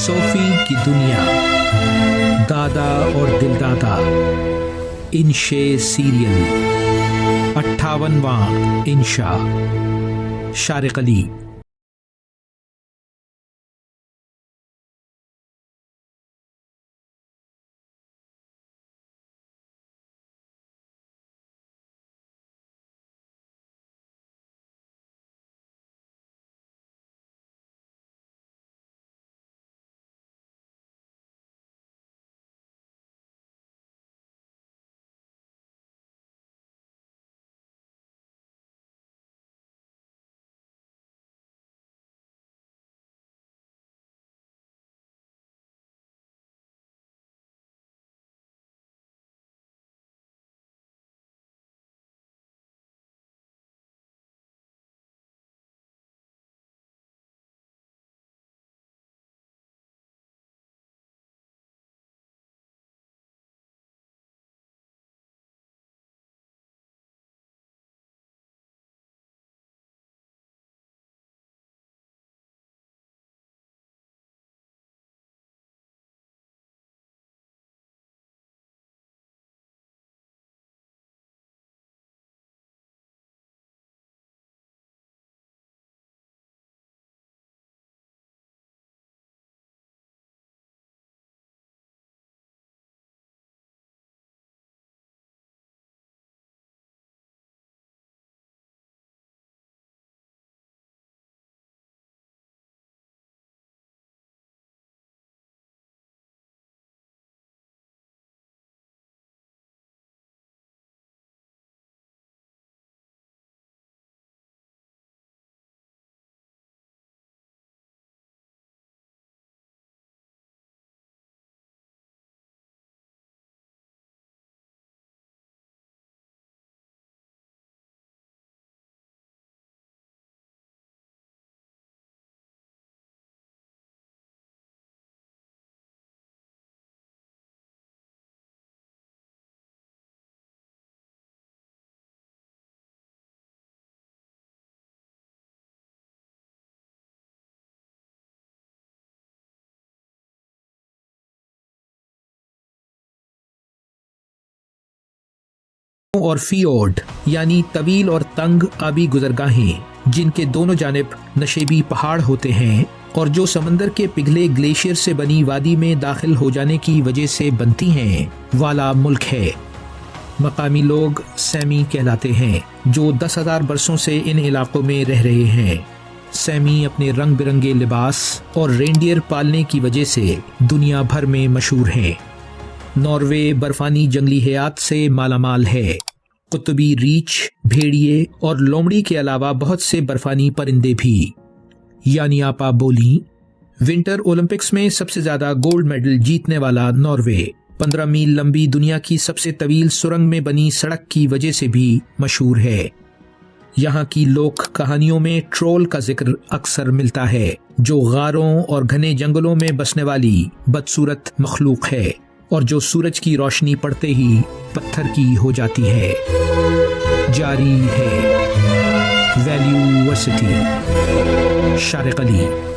Sophie की दुनिया, दादा और दिलदादा, इंशे सीरियल, 58वां इंशा, शारिक अली। और फियोर्ड यानी तवील और तंग आबी गुजरगाहें, जिनके दोनों जानिब नशेबी पहाड़ होते हैं और जो समंदर के पिघले ग्लेशियर से बनी वादी में दाखिल हो जाने की वजह से बनती हैं, वाला मुल्क है। मकामी लोग सैमी कहलाते हैं, जो 10,000 बरसों से इन इलाकों में रह रहे हैं। सैमी अपने रंग बिरंगे लिबास और रेंडियर पालने की वजह से दुनिया भर में मशहूर हैं। नॉर्वे बर्फानी जंगली हयात से मालामाल है। कुतुबी रीछ, भेड़िए और लोमड़ी के अलावा बहुत से बर्फानी परिंदे भी। यानियापा बोली विंटर ओलंपिक्स में सबसे ज्यादा गोल्ड मेडल जीतने वाला नॉर्वे 15 मील लंबी दुनिया की सबसे तवील सुरंग में बनी सड़क की वजह से भी मशहूर है। यहाँ की लोक कहानियों में ट्रोल का जिक्र अक्सर मिलता है, जो गारों और घने जंगलों में बसने वाली बदसूरत मखलूक है और जो सूरज की रोशनी पड़ते ही पत्थर की हो जाती है। जारी है वैल्यू वर्सिटी, शारिक अली।